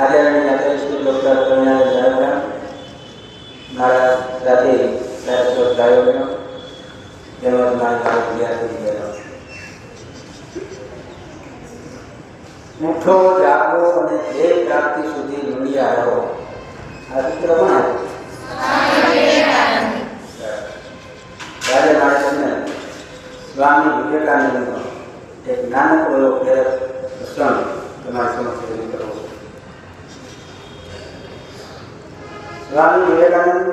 આદરણીય અધ્યક્ષ ડોક્ટર કરુણાલ જાડેજા, મારા સાથે સારસ્વત ભાઈઓ તેમજ મારા વિદ્યાર્થીઓ, ઉઠો જાગો અને ધ્યેય પ્રાપ્તિ સુધી લૂંડિયા રહો. આ સૂત્ર કોણ આપ્યું? આજે મારે તમને સ્વામી વિવેકાનંદનો એક નાનકડો એવો પ્રેરક પ્રસંગ તમારી સમક્ષ રજૂ કરવો છે. સ્વામી વિવેકાનંદ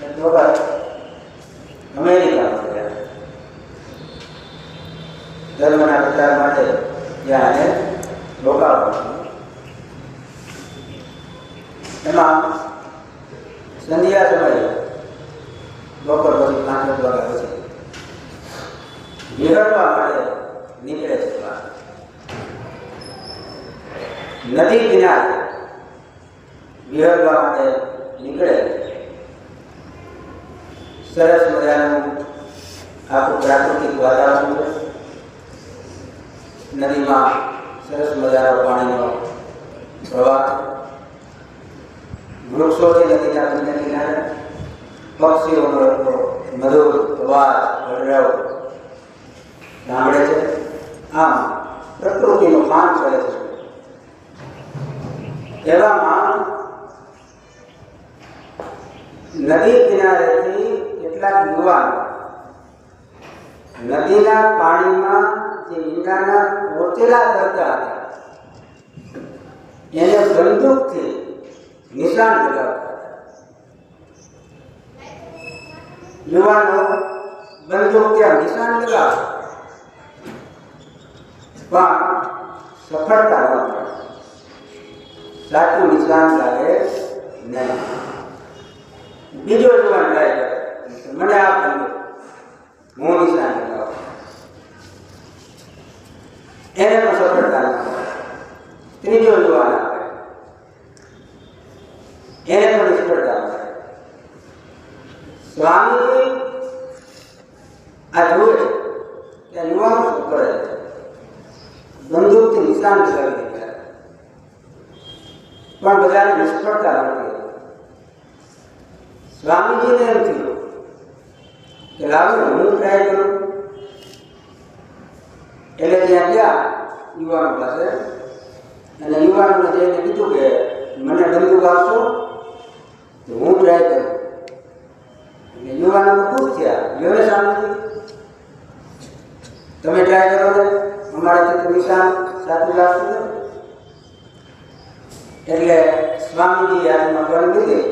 એક વખત અમેરિકામાં ગયા ધર્મના પ્રચાર માટે. ત્યાં એને રોકાવાનું. એમાં સંધ્યા સમયે બપોર પછી 5 વાગ્યા પછી વિહરવા માટે નીકળે છે. નદી કિનારે વિહરવા માટે નીકળે. સરસ મજાનું આખું પ્રાકૃતિક વાતાવરણ છે. નદીમાં સરસ મજાનો પાણીનો પ્રવાહ, વૃક્ષોથી નદીના બંને કિનારે પક્ષીઓનો મધુર અવાજ કલરવ સાંભળે છે. આમ પ્રકૃતિનું પાન કરે છે. એવામાં નદી કિનારેથી કેટલાક યુવાનો નદીના પાણીમાં જે ઈંડાના કોચેલા કરતા હતા એને બંદૂકથી નિશાન લગાવતા હતા. યુવાનો બંદૂક ત્યાં નિશાન લગાવે પણ સફળતા ન મળે. સાચું નિશાન લાગે નહીં. બીજો યુવાન ટ્રાય કરે, મને આ બંદૂક, હું નિશાન લગાવું. એને પણ સફળતા ન મળે. ત્રીજો યુવાન આવે, એને પણ નિષ્ફળતા મળે. સ્વામીજી આ જુએ છે કે યુવાનો શું કરે છે. બંદૂકથી નિશાન લગાવી દીધા પણ બધાને નિષ્ફળતા મળતી. સ્વામીજીને એમ થયું કે લાવો હું ટ્રાય કરું. એટલે ત્યાં ગયા યુવાનો પાસે અને યુવાનોને જઈને કીધું કે મને બંદૂક આપશો તો હું ટ્રાય કરું. એટલે યુવાનો ખુશ થયા. લ્યો સ્વામીજી, તમે ટ્રાય કરો ને, અમારાથી તો નિશાન સાચું લાગતું નથી. એટલે સ્વામીજી હાથમાં ગન લીધી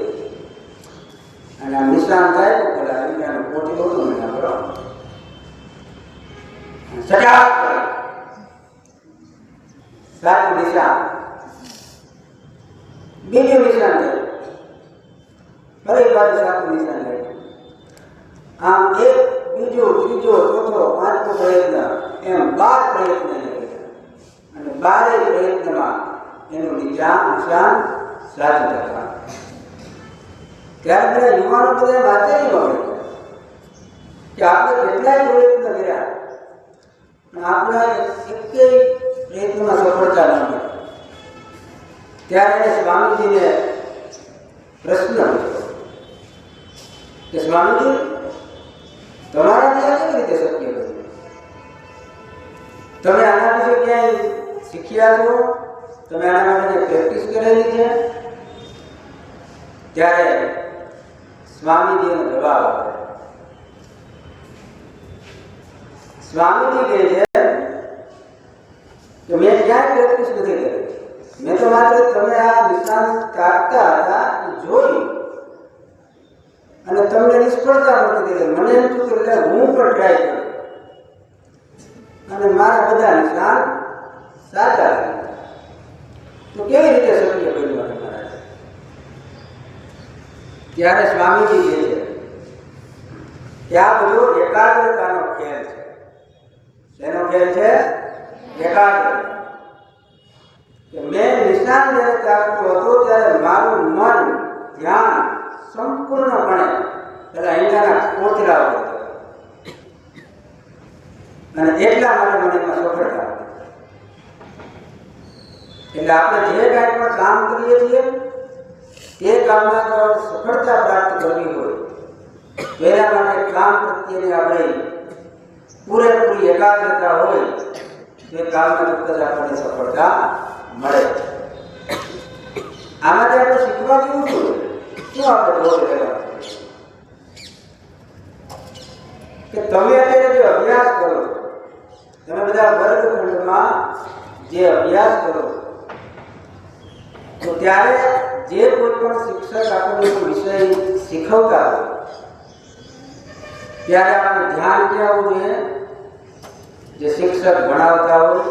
અને નિશાન થાય તો પેલા ઈંડાનું પોટી હતું ને કરો સટાક સાચું નિશાન. બીજું નિશાન થયું, ફરી પાછું સાચું નિશાન થયું. આમ એક, બીજો, ત્રીજો, ચોથો, પાંચમો પ્રયત્ન, એમ 12 પ્રયત્ન કર્યા અને 12 પ્રયત્નમાં એનું નિશાન સાચું થયું. ત્યારે બધા યુવાનો બધા વાંચે નહીં મળે કે આપણે કેટલાય પ્રયત્ન કર્યા આપણા એકેય પ્રયત્નમાં સફળતા ન મળે. ત્યારે એને સ્વામીજીને પ્રશ્ન પૂછ્યો કે સ્વામીજી, તમારાથી આ કેવી રીતે શક્ય બન્યું? તમે આના વિશે ક્યાંય શીખ્યા છો? તમે આના માટે પ્રેક્ટિસ કરેલી છે? ત્યારે સ્વામીજીનો જવાબ આપે. સ્વામીજી કહે છે કે મેં ક્યાંય પ્રેક્ટિસ નથી કરી. મેં તો માત્ર તમે આ નિશાન કાઢતા હતા એ જોયું અને તમને નિષ્ફળતા મળતી હતી. મને એમ થયું એટલે હું પણ ટ્રાય કરું અને મારા બધા નિશાન સાચા હતા. તો કેવી રીતે શક્ય બન્યું તમારા? ત્યારે સ્વામીજી કહે છે કે આ બધો એકાગ્રતાનો ખેલ છે. શેનો ખેલ છે? એકાગ્રતા. કે મેં નિશાન જ્યારે કાઢતો હતો ત્યારે મારું મન, ધ્યાન સંપૂર્ણપણે પેલા ઈંડાના કોચરા ઉપર હતું અને એટલા માટે મને એમાં સફળતા. એટલે આપણે જે કાંઈ પણ કામ કરીએ છીએ તે કામમાં જો સફળતા પ્રાપ્ત કરવી હોય તો એના માટે કામ પ્રત્યેની આપણે પૂરેપૂરી એકાગ્રતા હોય તો એ કામમાં ચોક્કસ આપણને સફળતા મળે. આમાંથી આપણે શીખવા જેવું શું આપણે બોલ રહેવા કે તમે અત્યારે જે અભ્યાસ કરો છો, તમે બધા વર્ગખંડમાં જે અભ્યાસ કરો તો ત્યારે જે કોઈ પણ શિક્ષક આપણને વિષય શીખવતા હોય ત્યારે આપણે ધ્યાન ક્યાં આવવું જોઈએ? જે શિક્ષક ભણાવતા હોય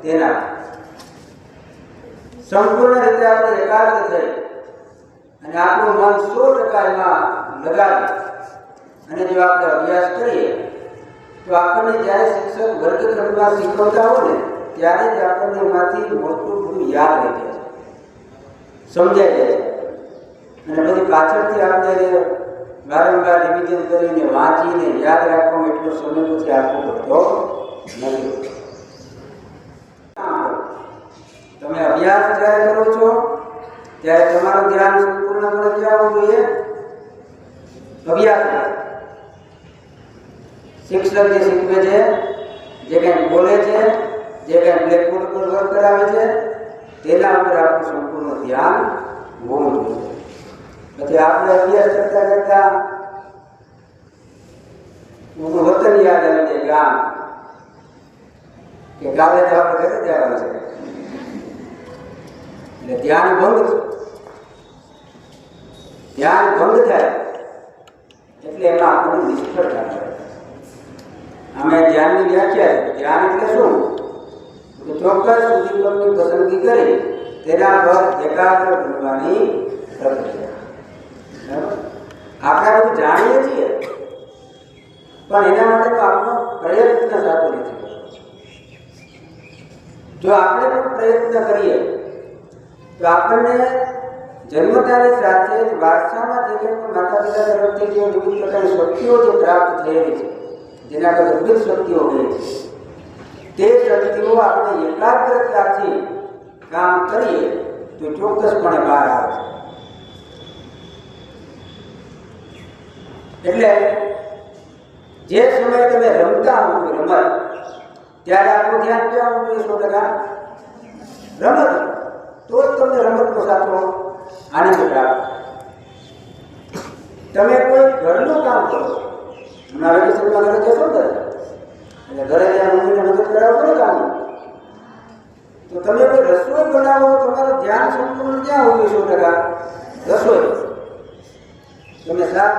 તેના સંપૂર્ણ રીતે આપણે એકાગ્ર થઈ અને આપણું મન 100% એમાં લગાવી અને જો આપણે અભ્યાસ કરીએ તો આપણને જ્યારે શિક્ષક વર્ગખંડમાં શીખવતા હોય ને ત્યારે જ આપણને એમાંથી મોટું બધું યાદ રહી જાય, સમજાઈ જાય અને પછી પાછળથી આપણે વારંવાર રિવિઝન કરીને વાંચીને યાદ રાખવામાં એટલો સમય પછી આપવો પડતો નથી. તમે અભ્યાસ જ્યારે કરો છો ત્યારે તમારું ધ્યાન સંપૂર્ણપણે ક્યાં હોવું જોઈએ? અભ્યાસ. શિક્ષક જે શીખવે છે, જે કંઈ બોલે છે, જે કંઈ બ્લેકબોર્ડ પર વર્ક કરાવે છે તેના ઉપર આપણું સંપૂર્ણ ધ્યાન હોવું જોઈએ. પછી આપણે અભ્યાસ કરતા કરતા વતન યાદ આવી જાય, ગામ કે કાલે તો આપણે ઘરે જવાનું છે એટલે ધ્યાન ભંગ થાય એટલે એમાં આપણને નિષ્ફળતા મળે. અમે ધ્યાનની વ્યાખ્યા છે. ધ્યાન એટલે શું? ચોક્કસ ઉદ્દીપકની પસંદગી કરી તેના પર એકાગ્ર બનવાની પ્રક્રિયા. આપણે બધું જાણીએ છીએ પણ એના માટે તો આપણો પ્રયત્ન સાચો નથી. જો આપણે પણ પ્રયત્ન કરીએ તો આપણને જન્મતાની સાથે જ વારસામાં જે કંઈ પણ માતા પિતા તરફથી જે વિવિધ પ્રકારની શક્તિઓ જે પ્રાપ્ત થયેલી છે, જેના આપણે અદ્ભુત શક્તિઓ કહીએ છીએ, તે શક્તિઓ આપણે એકાગ્રતાથી કામ કરીએ તો ચોક્કસપણે બહાર આવે છે. એટલે જે સમયે તમે રમતા હો રમત ત્યારે આપણું ધ્યાન ક્યાં હોવું જોઈએ? 100% રમત. તો જ તમને રમતનો સાચો આનંદ પ્રાપ્ત. તમે કોઈ ઘરનું કામ કરો, હમણાં વેકેશનમાં ઘરે જશો ને એટલે ઘરે ત્યાં મમ્મીને મદદ કરાવો ને કામ, તો તમે કોઈ રસોઈ બનાવો, તમારું ધ્યાન સંપૂર્ણ ક્યાં હોવું જોઈએ? 100% રસોઈ. તમે શાક